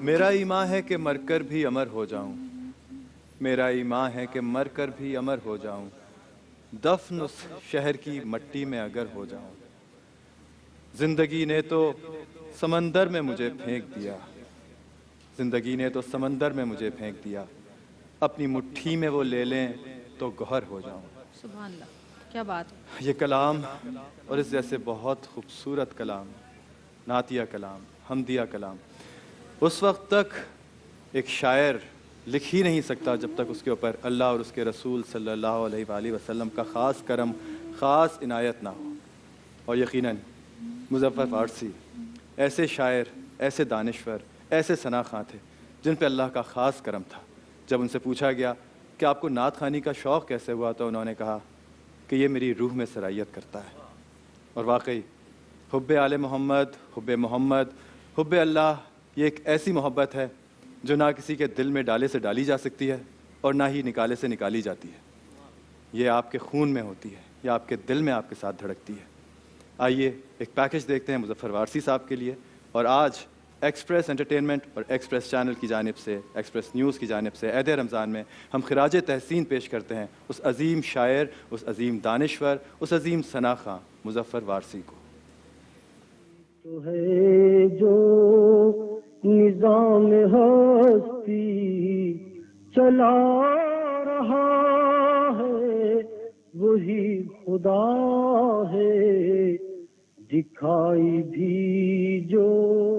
میرا ایمان ہے کہ مر کر بھی امر ہو جاؤں، میرا ایمان ہے کہ مر کر بھی امر ہو جاؤں، دفن اس شہر کی مٹی میں اگر ہو جاؤں۔ زندگی نے تو سمندر میں مجھے پھینک دیا، زندگی نے تو سمندر میں مجھے پھینک دیا، اپنی مٹھی میں وہ لے لیں تو گوہر ہو جاؤں۔ سبحان اللہ، کیا بات ہے۔ یہ کلام اور اس جیسے بہت خوبصورت کلام، نعتیہ کلام، حمدیہ کلام، اس وقت تک ایک شاعر لکھ ہی نہیں سکتا جب تک اس کے اوپر اللہ اور اس کے رسول صلی اللہ علیہ وآلہ وسلم کا خاص کرم، خاص عنایت نہ ہو۔ اور یقیناً مظفر وارثی ایسے شاعر، ایسے دانشور، ایسے ثنا خواں تھے جن پہ اللہ کا خاص کرم تھا۔ جب ان سے پوچھا گیا کہ آپ کو نعت خوانی کا شوق کیسے ہوا تو انہوں نے کہا کہ یہ میری روح میں سرایت کرتا ہے۔ اور واقعی حب آل محمد، حب محمد، حب اللہ، یہ ایک ایسی محبت ہے جو نہ کسی کے دل میں ڈالے سے ڈالی جا سکتی ہے اور نہ ہی نکالے سے نکالی جاتی ہے۔ یہ آپ کے خون میں ہوتی ہے، یہ آپ کے دل میں آپ کے ساتھ دھڑکتی ہے۔ آئیے ایک پیکج دیکھتے ہیں مظفر وارثی صاحب کے لیے، اور آج ایکسپریس انٹرٹینمنٹ اور ایکسپریس چینل کی جانب سے، ایکسپریس نیوز کی جانب سے عید رمضان میں ہم خراج تحسین پیش کرتے ہیں اس عظیم شاعر، اس عظیم دانشور، اس عظیم ثنا خواں مظفر وارثی کو۔ تو ہے جو نظام ہستی چلا رہا ہے وہی خدا ہے، دکھائی بھی جو۔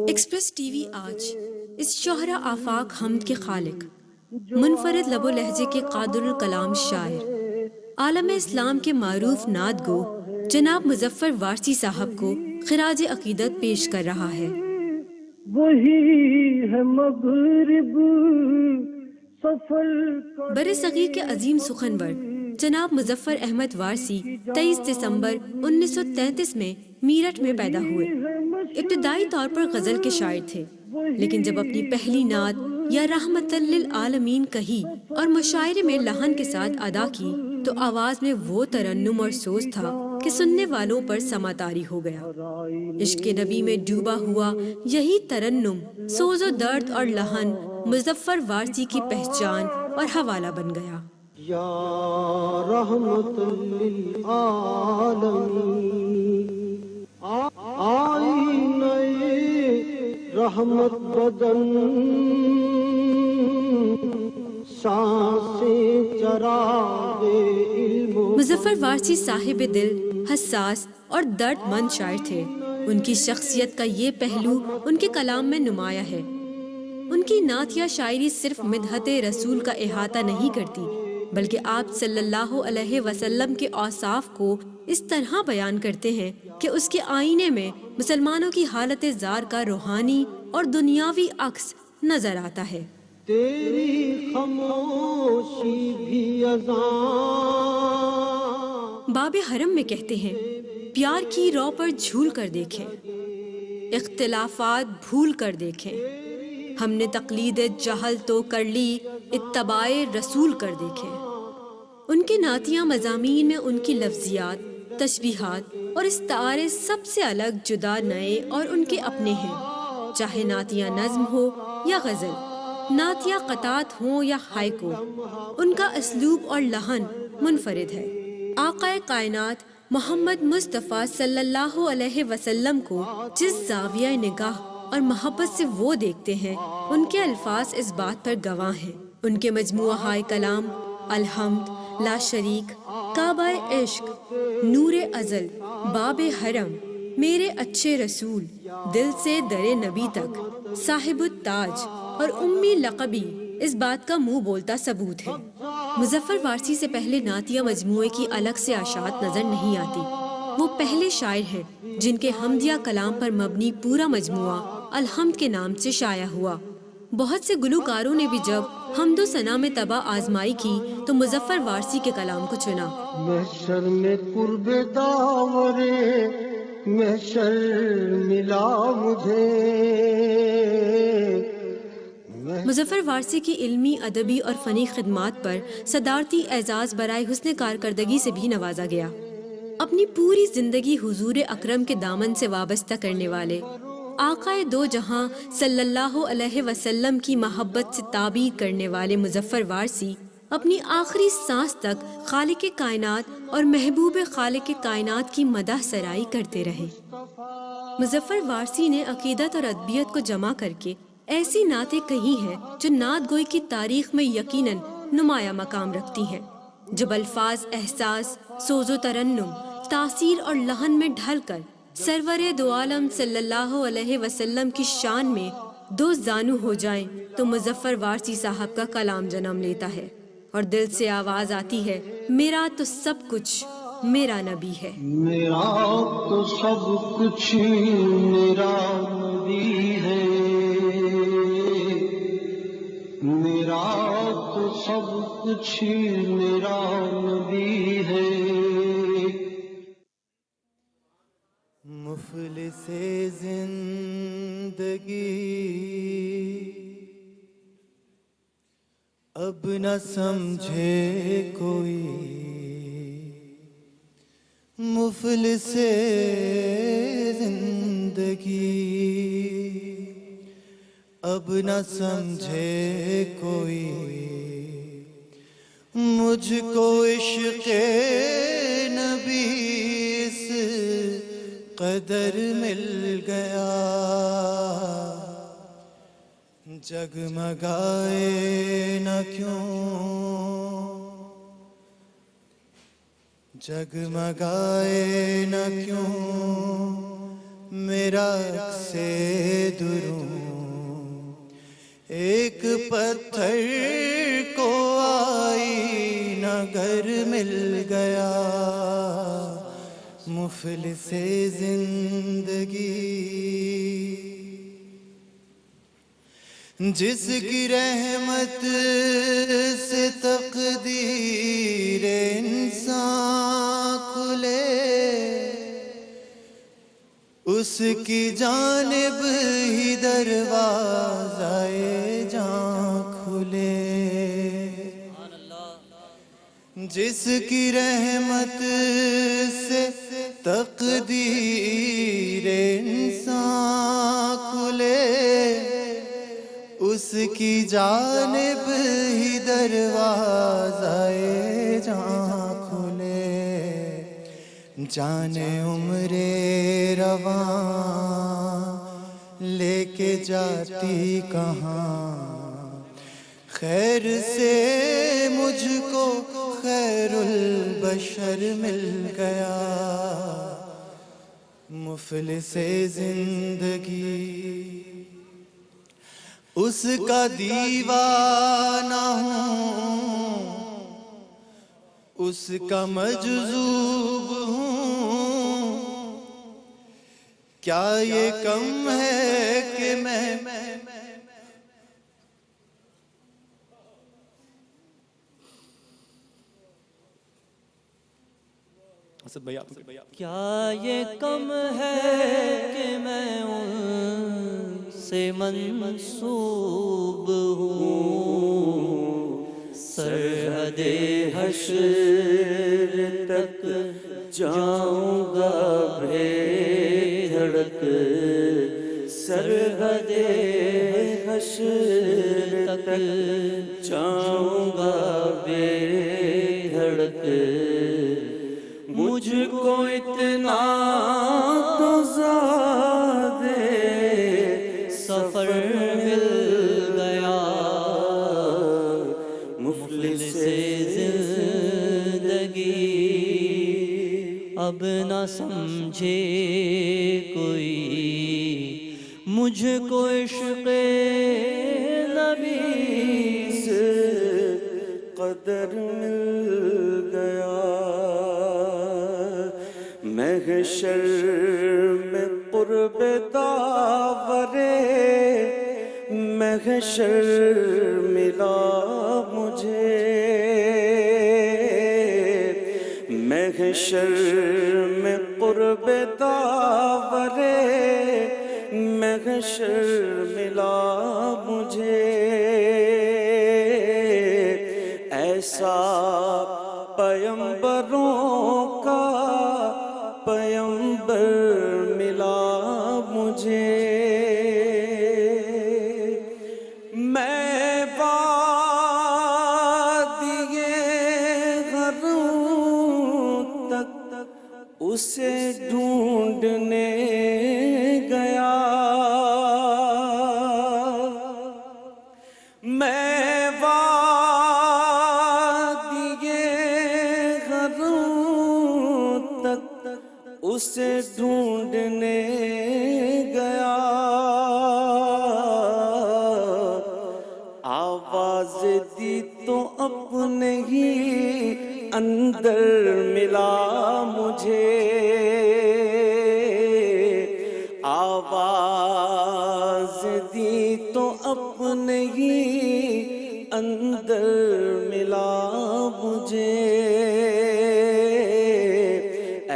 ایکسپریس ٹی وی آج اس شہرہ آفاق حمد کے خالق، منفرد لب و لہجے کے قادر الکلام شاعر، عالم اسلام کے معروف نعت گو جناب مظفر وارثی صاحب کو خراج عقیدت پیش کر رہا ہے۔ وہی ہے مغرب سفل بر صغیر کے عظیم سخنور جناب مظفر احمد وارثی 23 دسمبر 1933 میں میرٹھ میں پیدا ہوئے۔ ابتدائی طور پر غزل کے شاعر تھے، لیکن جب اپنی پہلی نعت یا رحمت للعالمین کہی اور مشاعرے میں لحن کے ساتھ ادا کی تو آواز میں وہ ترنم اور سوز تھا کہ سننے والوں پر سما طاری ہو گیا۔ عشق نبی میں ڈوبا ہوا یہی ترنم، سوز و درد اور لحن مظفر وارثی کی پہچان اور حوالہ بن گیا۔ یا رحمت للعالمین آئینہ رحمت بدن سانسیں چراغ علم۔ مظفر وارثی صاحب دل، حساس اور درد مند شاعر تھے۔ ان کی شخصیت کا یہ پہلو ان کے کلام میں نمایاں ہے۔ ان کی نعت یا شاعری صرف مدحت رسول کا احاطہ نہیں کرتی، بلکہ آپ صلی اللہ علیہ وسلم کے اوصاف کو اس طرح بیان کرتے ہیں کہ اس کے آئینے میں مسلمانوں کی حالت زار کا روحانی اور دنیاوی عکس نظر آتا ہے۔ تیری خاموشی بھی اذان۔ باب حرم میں کہتے ہیں پیار کی رو پر جھول کر دیکھیں، اختلافات بھول کر دیکھیں، ہم نے تقلید جہل تو کر لی، اتباع رسول کر دیکھیں۔ ان کے نعتیہ مضامین میں ان کی لفظیات، تشبیہات اور استعارے سب سے الگ، جدا، نئے اور ان کے اپنے ہیں۔ چاہے نعتیہ نظم ہو یا غزل، نعتیہ قطعات ہوں یا ہائکو، ان کا اسلوب اور لحن منفرد ہے۔ آقا کائنات محمد مصطفیٰ صلی اللہ علیہ وسلم کو جس زاویہ نگاہ اور محبت سے وہ دیکھتے ہیں، ان کے الفاظ اس بات پر گواہ ہیں۔ ان کے مجموعہ ہائے کلام، الحمد، لا شریک، کعبہ عشق، نور ازل، باب حرم، میرے اچھے رسول، دل سے در نبی تک، صاحب التاج اور امی لقبی اس بات کا منہ بولتا ثبوت ہے۔ مظفر وارثی سے پہلے نعتیہ مجموعے کی الگ سے اشاعت نظر نہیں آتی۔ وہ پہلے شاعر ہیں جن کے حمدیہ کلام پر مبنی پورا مجموعہ الحمد کے نام سے شائع ہوا۔ بہت سے گلوکاروں نے بھی جب حمد و ثنا میں طبع آزمائی کی تو مظفر وارثی کے کلام کو چنا۔ محشر میں قرب داورے محشر ملا مجھے۔ مظفر وارثی کی علمی، ادبی اور فنی خدمات پر صدارتی اعزاز برائے حسن کارکردگی سے بھی نوازا گیا۔ اپنی پوری زندگی حضور اکرم کے دامن سے وابستہ کرنے والے، آقائے دو جہاں صلی اللہ علیہ وسلم کی محبت سے تعبیر کرنے والے مظفر وارثی اپنی آخری سانس تک خالق کائنات اور محبوب خالق کائنات کی مدح سرائی کرتے رہے۔ مظفر وارثی نے عقیدت اور ادبیت کو جمع کر کے ایسی نعتیں کہی ہیں جو نعت گوئی کی تاریخ میں یقیناً نمایاں مقام رکھتی ہیں، جب الفاظ احساس، سوز و ترنم، تاثیر اور لحن میں ڈھل کر سرور دو عالم صلی اللہ علیہ وسلم کی شان میں دو زانو ہو جائیں تو مظفر وارثی صاحب کا کلام جنم لیتا ہے اور دل سے آواز آتی ہے، میرا تو سب کچھ میرا نبی ہے۔ میرا تو سب کچھ میرا نبی ہے، میرا تو سب کچھ میرا نبی ہے۔ مفلس زندگی اب نہ سمجھے کوئی، مفلس زندگی اب نہ سمجھے کوئی، مجھ کو عشق نبی اس قدر مل گیا، جگمگائے نہ کیوں، جگمگائے نہ کیوں میرا سے دروں، ایک پتھر کو آئینہ گر مل گیا، مفلس زندگی جس کی رحمت سے تقدیر انسان کھلے، اس کی جانب ہی دروازہ جاں کھلے، جس کی رحمت سے تقدیر انسان کھلے، اس کی جانب ہی دروازہ جاں کھلے، جانے عمر رواں لے کے جاتی کہاں، خیر سے مجھ کو خیر البشر مل گیا، مفلس زندگی اس کا دیوانہ ہوں، اس کا مجذوب ہوں، کیا یہ کم ہے کہ میں کیا یہ کم ہے کہ میں ان سے منسوب ہوں، سرحد حشر تک جاؤں گا بے دھڑک، سرحد حشر تک جاؤں گا بے دھڑک، مجھ کو اتنا تو زیادہ سفر مل گیا، مفلس زندگی اب نہ سمجھے کوئی، مجھ کو عشق نبی سے قدر مل گیا، محشر میں قرب داورے محشر ملا مجھے، محشر میں قرب داورے محشر ملا مجھے، ایسا پیمبروں کا پیمبر ملا مجھے، اسے ڈھونڈنے گیا میں وادی غرور تک اسے ڈھونڈنے گیا آواز دی تو اپنے ہی اندر ملا مجھے آواز دی تو اپنے ہی اندر ملا مجھے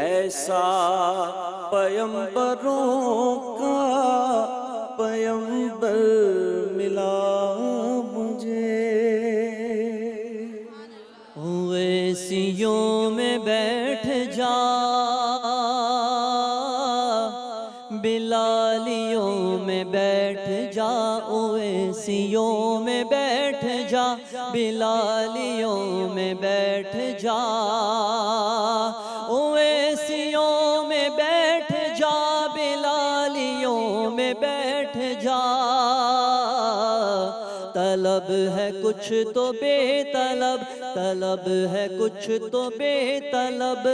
ایسا پیمبروں کا پیمبر ملا مجھے اویسیوں میں بیٹھ جا بلالیوں میں بیٹھ جا اویسیوں میں بیٹھ جا بلالیوں میں بیٹھ جا اویسیوں میں بیٹھ جا بلالیوں میں بیٹھ جا طلب ہے کچھ تو بے طلب طلب ہے کچھ تو بے طلب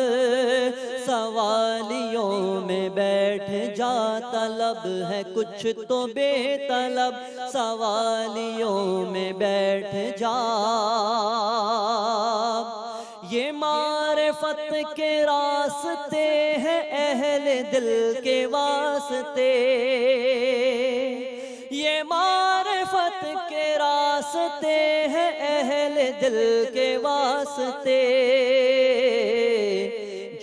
سوالیوں میں بیٹھ جا طلب ہے کچھ تو بے طلب سوالیوں میں بیٹھ جا یہ معرفت کے راستے ہیں اہل دل کے واسطے یہ معرفت کے راستے ہیں اہل دل کے واسطے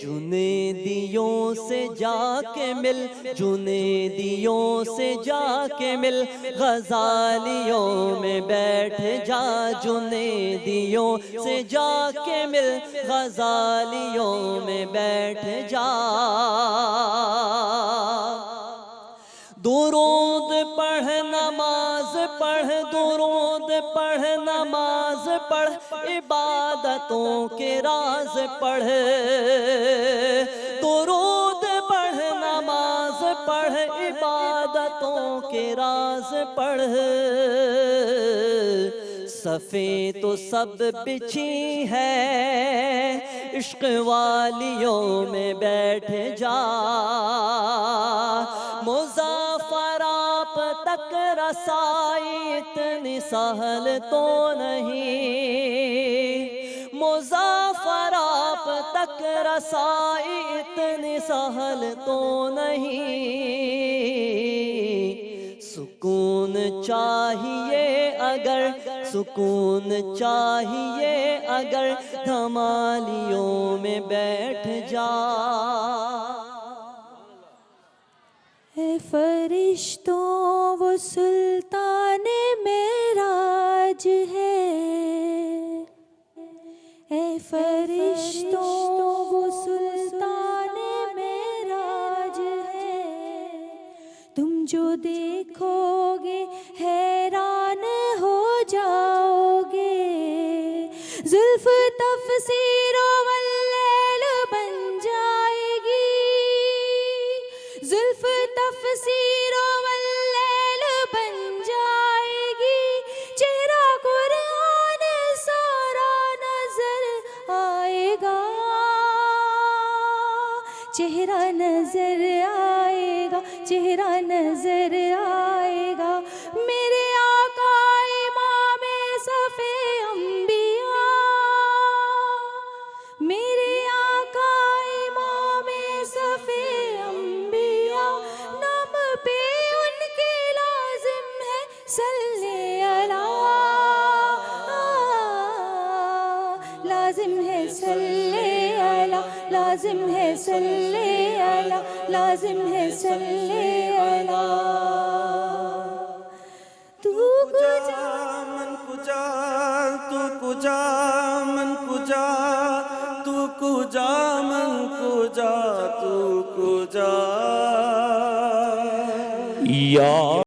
جنیدیوں سے جا کے مل جنیدیوں سے جا کے مل غزالیوں میں بیٹھ جا جنیدیوں سے جا کے مل غزالیوں میں بیٹھ جا درود پڑھ نماز پڑھ درود پڑھ نماز پڑھ عبادتوں کے راز پڑھ درود پڑھ نماز پڑھ عبادتوں کے راز پڑھ صفیں تو سب بچھی ہے عشق والیوں میں بیٹھ جا مظفر آپ تک رسائی اتنی سہل تو نہیں مظفر آپ تک رسائی اتنی سہل تو نہیں سکون چاہیے اگر سکون چاہیے اگر دھمالیوں میں بیٹھ جا اے فرشتوں وہ سلطان معراج ہے اے فرشتوں وہ سلطان معراج ہے تم جو دیکھو گے حیران ہو جاؤ گے زلف تفسیر واللیل بن جائے گی زلف تفسیر واللیل بن جائے گی چہرہ قرآن سارا نظر آئے گا چہرہ نظر آئے گا چہرہ نظر آئے گا میرے آقا امام صف انبیاء میرے آقا امام صف انبیاء نام پہ ان کے لازم ہے صلی اللہ لازم ہے صلی اللہ لازم ہے صلی اللہ لازم ہے صلی اللہ تو کجا من کجا تو کجا من کجا تو کجا من کجا تو کجا یا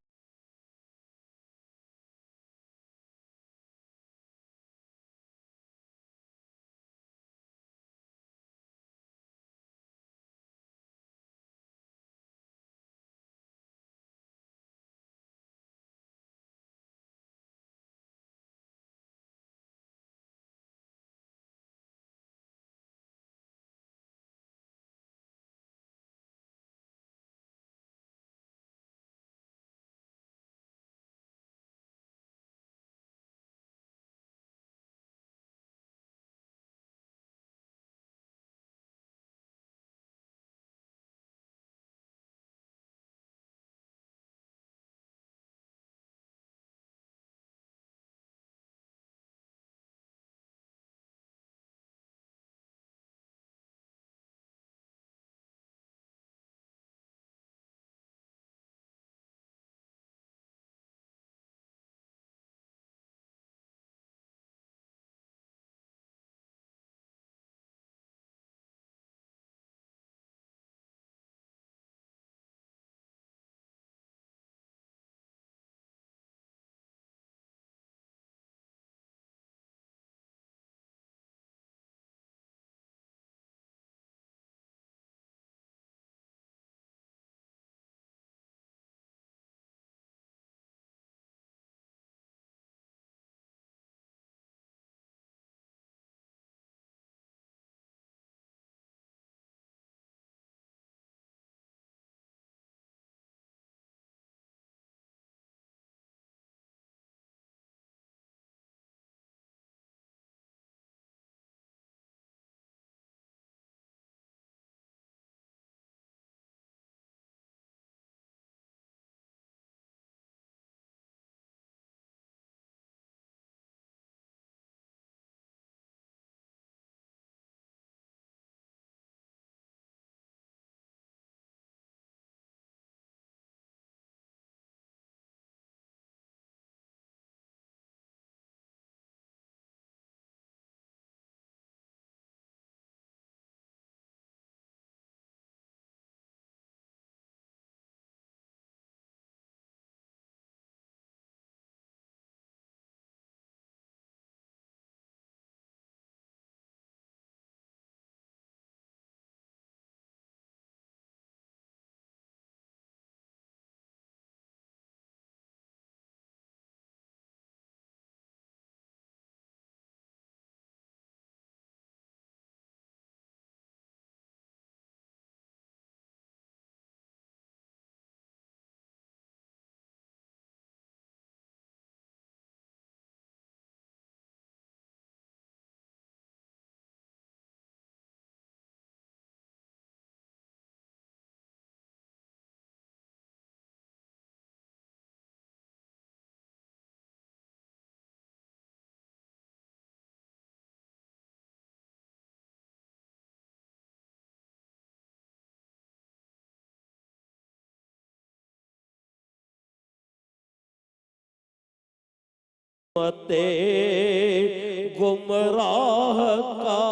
گمراہ کا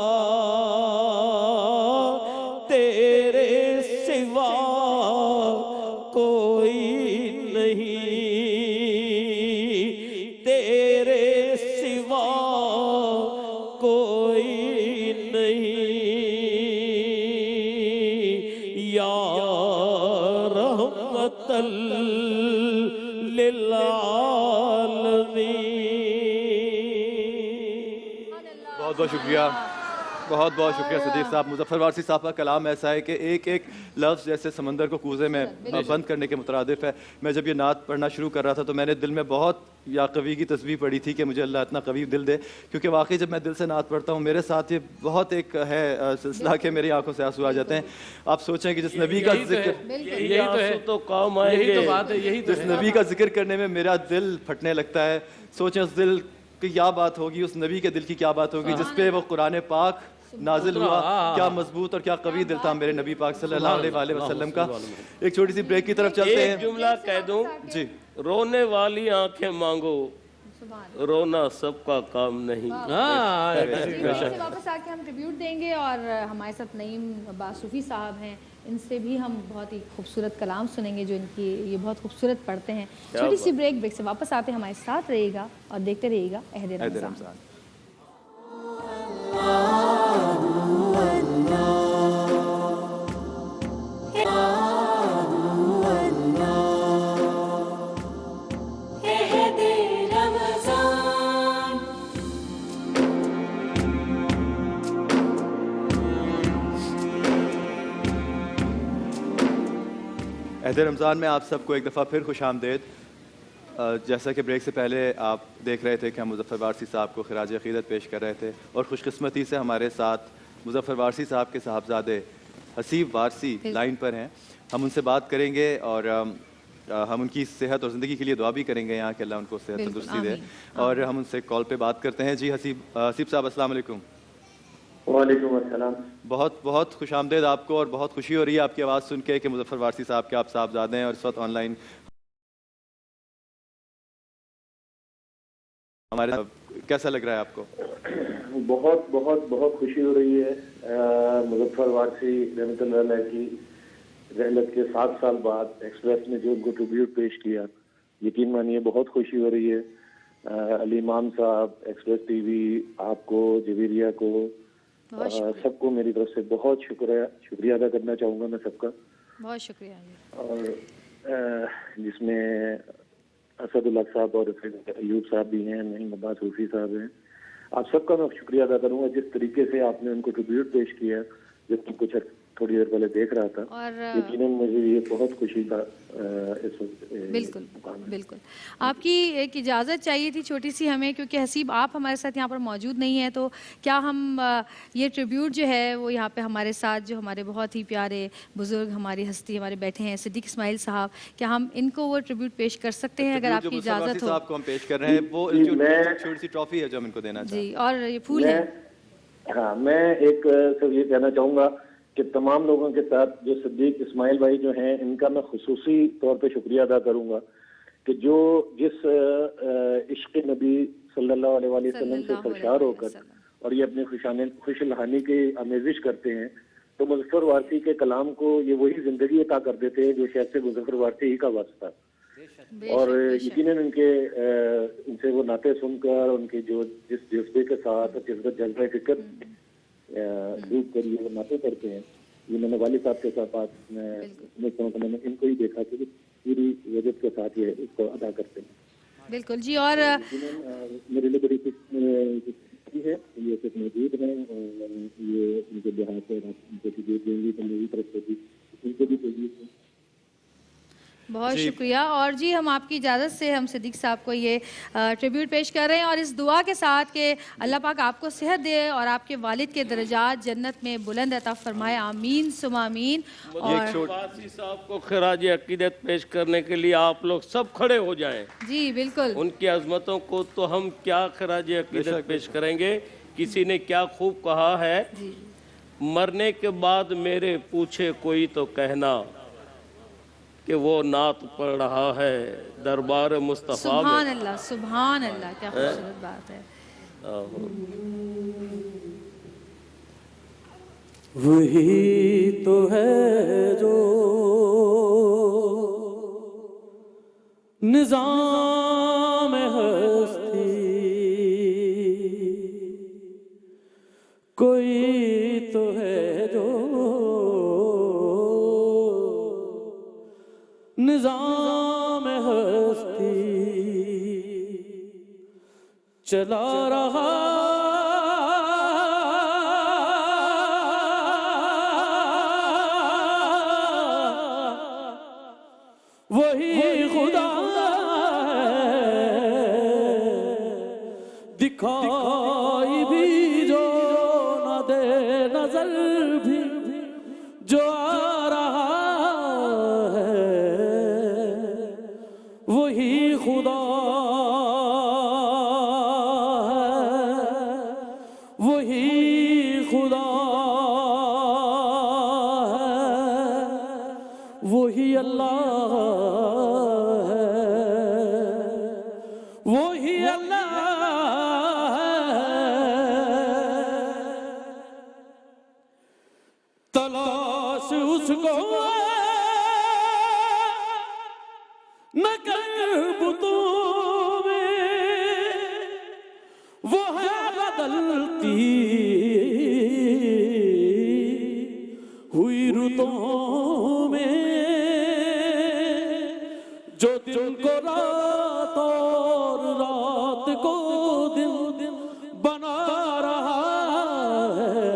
تیرے سوا کوئی نہیں، تیرے سوا کوئی نہیں، یا رحمت للعالمین۔ بہت بہت شکریہ، بہت بہت شکریہ صدیق صاحب۔ مظفر وارثی صاحب کا کلام ایسا ہے کہ ایک ایک لفظ جیسے سمندر کو کوزے میں بند کرنے کے مترادف ہے۔ میں جب یہ نعت پڑھنا شروع کر رہا تھا تو میں نے دل میں بہت یا قوی کی تسبیح پڑھی تھی کہ مجھے اللہ اتنا قوی دل دے، کیونکہ واقعی جب میں دل سے نعت پڑھتا ہوں میرے ساتھ یہ بہت ایک ہے سلسلہ کہ میری آنکھوں سے آنسو آ جاتے ہیں۔ آپ سوچیں کہ جس نبی کا ذکر، یہی تو ہے، تو کام آئیں گے، جس نبی کا ذکر کرنے میں میرا دل پھٹنے لگتا ہے، سوچیں اس دل کی کیا بات ہوگی، اس نبی کے دل کی کیا بات ہوگی جس پہ وہ قرآن پاک نازل ہوا۔ کیا مضبوط اور کیا قوی دل تھا میرے نبی پاک صلی اللہ علیہ وسلم کا۔ ایک چھوٹی سی بریک کی طرف چلتے ہیں۔ ایک جملہ کہہ دوں، جی، رونے والی آنکھیں مانگو، رونا سب کا کام نہیں۔ واپس آ کے ہم ٹریبیوٹ دیں گے، اور ہمارے ساتھ نعیم باصوفی صاحب ہیں، ان سے بھی ہم بہت ہی خوبصورت کلام سنیں گے جو ان کی یہ بہت خوبصورت پڑھتے ہیں۔ چھوٹی سی بریک سے واپس آتے ہمارے ساتھ رہے گا اور دیکھتے رہیے گا عہد رمضان۔ عہد رمضان میں آپ سب کو ایک دفعہ پھر خوش آمدید۔ جیسا کہ بریک سے پہلے آپ دیکھ رہے تھے کہ ہم مظفر وارثی صاحب کو خراج عقیدت پیش کر رہے تھے، اور خوش قسمتی سے ہمارے ساتھ مظفر وارثی صاحب کے صاحبزادے حسیب وارثی لائن پر ہیں۔ ہم ان سے بات کریں گے اور ہم ان کی صحت اور زندگی کے لیے دعا بھی کریں گے یہاں کہ اللہ ان کو صحت تندرستی دے، اور ہم ان سے کال پہ بات کرتے ہیں۔ جی حسیب صاحب السلام علیکم۔ وعلیکم السلام۔ بہت بہت خوش آمدید آپ کو، اور بہت خوشی ہو رہی ہے آپ کی آواز سن کے کہ مظفر وارثی صاحب کے آپ صاحبزادے ہیں اور اس وقت آن لائن ہمارے۔ کیسا لگ رہا ہے آپ کو؟ بہت بہت بہت خوشی ہو رہی ہے۔ مظفر وارثی رحمۃ اللہ علیہ کی رحلت کے 7 سال بعد ایکسپریس نے جو ان کو ٹریبیوٹ پیش کیا، یقین مانیے بہت خوشی ہو رہی ہے۔ علی امام صاحب، ایکسپریس ٹی وی، آپ کو، جبیریہ کو، سب کو میری طرف سے بہت شکریہ ادا کرنا چاہوں گا میں سب کا۔ بہت شکریہ۔ اور جس میں اسد اللہ صاحب اور ایوب صاحب بھی ہیں، نعیم باصوفی صاحب ہیں، آپ سب کا میں شکریہ ادا کروں گا جس طریقے سے آپ نے ان کو ٹریبیوٹ پیش کیا، جب کہ کچھ تھوڑی دیر پہلے دیکھ رہا تھا، یقیناً مجھے یہ بہت خوشی کا اس وقت۔ بالکل بالکل، آپ کی ایک اجازت چاہیے تھی چھوٹی سی ہمیں، کیونکہ حسیب آپ ہمارے ساتھ یہاں پر موجود نہیں ہیں، تو کیا ہم یہ ٹریبیوٹ جو ہے وہ یہاں پہ ہمارے ساتھ جو ہمارے بہت ہی پیارے بزرگ ہماری ہستی ہمارے بیٹھے ہیں صدیق اسماعیل صاحب، کیا ہم ان کو وہ ٹریبیوٹ پیش کر سکتے ہیں اگر آپ کی اجازت ہو؟ صاحب کو ہم پیش کر رہے ہیں، وہ چھوٹی سی ٹرافی ہے جو ہم ان کو دینا چاہتے ہیں۔ جی، اور یہ پھول ہے۔ ہاں، میں ایک سب یہ کہنا چاہوں گا کہ تمام لوگوں کے ساتھ جو صدیق اسماعیل بھائی جو ہیں، ان کا میں خصوصی طور پہ شکریہ ادا کروں گا کہ جو جس عشق نبی صلی اللہ علیہ وسلم سے سرشار ہو کر اور یہ اپنی خوش الحانی کی آمیزش کرتے ہیں، تو مظفر وارثی کے کلام کو یہ وہی زندگی عطا کر دیتے ہیں جو شاید سے مظفر وارثی ہی کا واسطہ۔ اور یقیناً ان سے وہ نعتیں سن کر، ان کی جو جس جذبے کے ساتھ جذبہ فکر ڈوب کر یہ نعتیں کرتے ہیں، یہ میں نے والد صاحب کے ساتھ بات میں سمجھتا ہوں کہ میں نے ان کو ہی دیکھا کہ پوری وجہ کے ساتھ یہ اس کو ادا کرتے ہیں۔ بالکل جی، اور میرے لیے بڑی خوشی ہے یہ سب موجود ہیں، اور یہ ان کے لحاظ سے ان کو دیں گی تو میری طرف سے بھی ان کو بھی تجویز ہے۔ بہت شکریہ۔ اور جی ہم آپ کی اجازت سے ہم صدیق صاحب کو یہ ٹریبیوٹ پیش کر رہے ہیں، اور اس دعا کے ساتھ کہ اللہ پاک آپ کو صحت دے اور آپ کے والد کے درجات جنت میں بلند عطا فرمائے، آمین ثم آمین۔ اور وارثی صاحب کو خراج عقیدت پیش کرنے کے لیے آپ لوگ سب کھڑے ہو جائیں۔ جی بالکل، ان کی عظمتوں کو تو ہم کیا خراج عقیدت پیش کریں گے۔ کسی نے کیا خوب کہا ہے، مرنے کے بعد میرے پوچھے کوئی تو کہنا، کہ وہ نعت پڑھ رہا ہے دربار مصطفیٰ سبحان میں. اللہ، سبحان اللہ، کیا خوبصورت بات ہے. وہی تو ہے جو نظام ہستی، کوئی تو ہے جو نظام ہستی چلا رہا. وہی خدا دکھائی بھی جو نہ دے نظر بھی جو آ رہا ہے، وہی خدا ہے، وہی خدا ہے، وہی اللہ ہے، وہی اللہ ہے. تلاش اس کو نہ کر بتوں میں، وہ ہے بدلتی ہوئی رتوں میں، جو دن کو رات اور رات کو دن بنا رہا ہے،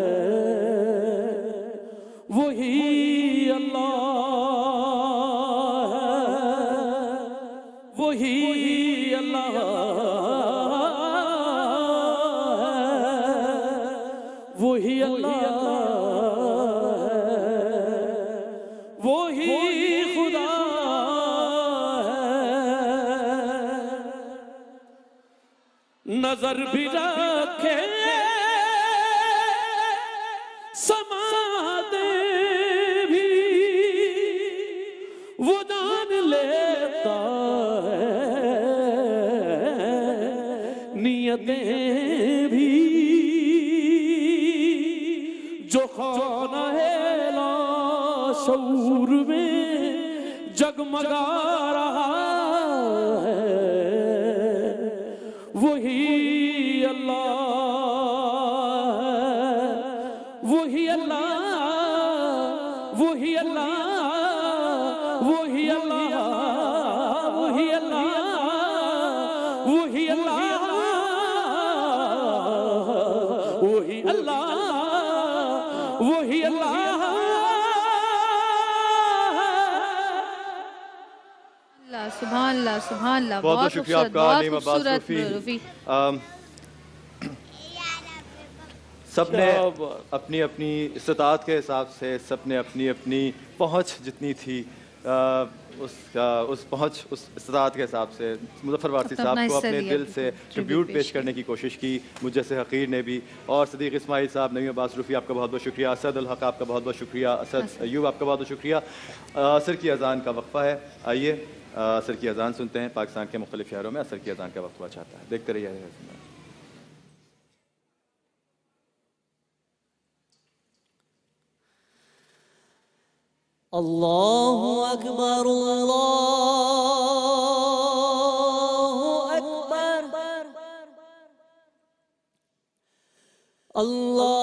وہی اللہ ہے، وہی اللہ ہے، وہی اللہ ہے، وہی خدا ہے. نظر بھی رکھے سماتے بھی وہ جان لیتا ہے، نیتیں بھی جو خانہ ہے لاشعور میں جگمگا رہا ہے، وہی اللہ ہے، وہی اللہ، وہی اللہ، وہی اللہ، وہی اللہ، وہی اللہ، وہی اللہ، وہی اللہ. سبحان اللہ، سبحان اللہ. بہت بہت شکریہ آپ کا نعیم عباس روفی. سب نے اپنی اپنی استطاعت کے حساب سے، سب نے اپنی اپنی پہنچ جتنی تھی اس پہنچ، اس استطاعت کے حساب سے مظفر وارثی صاحب کو اپنے دل سے ٹریبیوٹ پیش کرنے کی کوشش کی. مجھ جیسے حقیر نے بھی، اور صدیق اسماعیل صاحب، نعیم عباس روفی، آپ کا بہت بہت شکریہ. اسد الحق آپ کا بہت بہت شکریہ. اسد ایوب آپ کا بہت بہت شکریہ. عصر کی اذان کا وقفہ ہے، آئیے عصر کی اذان سنتے ہیں. پاکستان کے مختلف شہروں میں عصر کی اذان کا وقت ہوا چاہتا ہے. دیکھتے رہیے. اللہ اکبر، اللہ اکبر، اللہ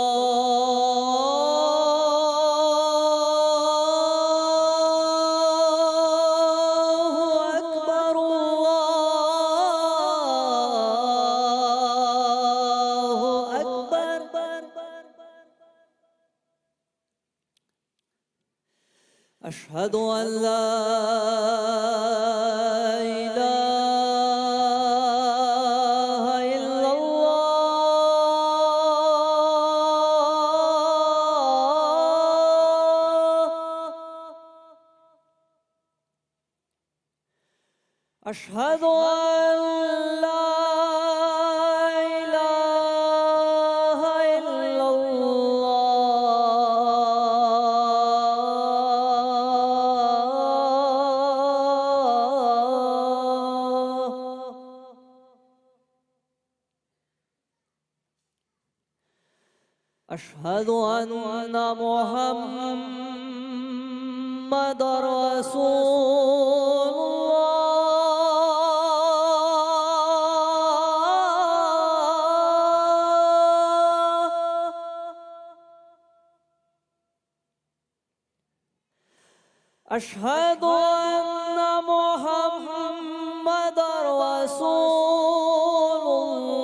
اکبر، اللہ اکبر. اشہد ان لا الہ الا اللہ، اشہد ان لا الہ الا اللہ. أشهد أن محمد رسول أشهد أن محمد رسول الله.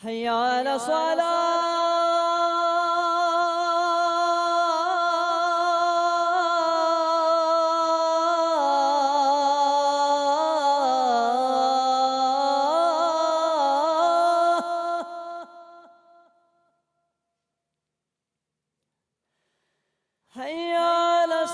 حي على حي على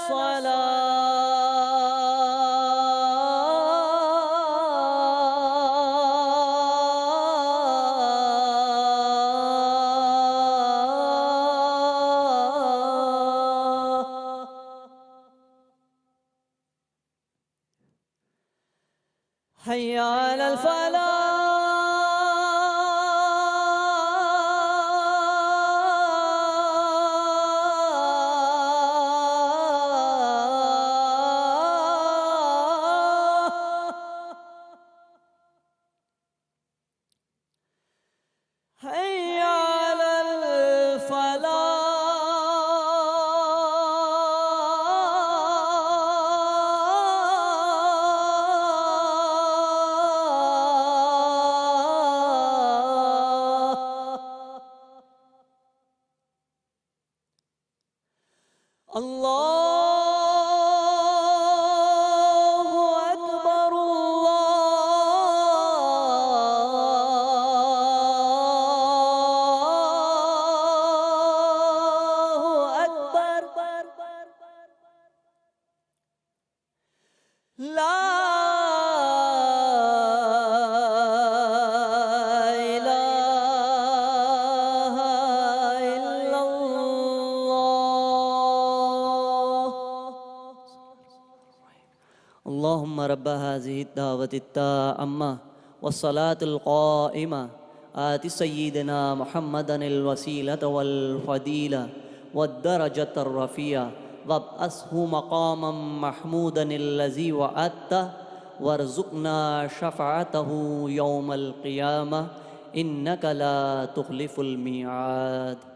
حي على حي على الله أكبر الله أكبر لا إله إلا الله. اللهم رب هذه الدعوة التامة والصلاة القائمة آت سيدنا محمدا الوسيلة والفضيلة والدرجة الرفيعة وابعثه مقاما محمودا الذي وعدته وارزقنا شفاعته يوم القيامة إنك لا تخلف الميعاد.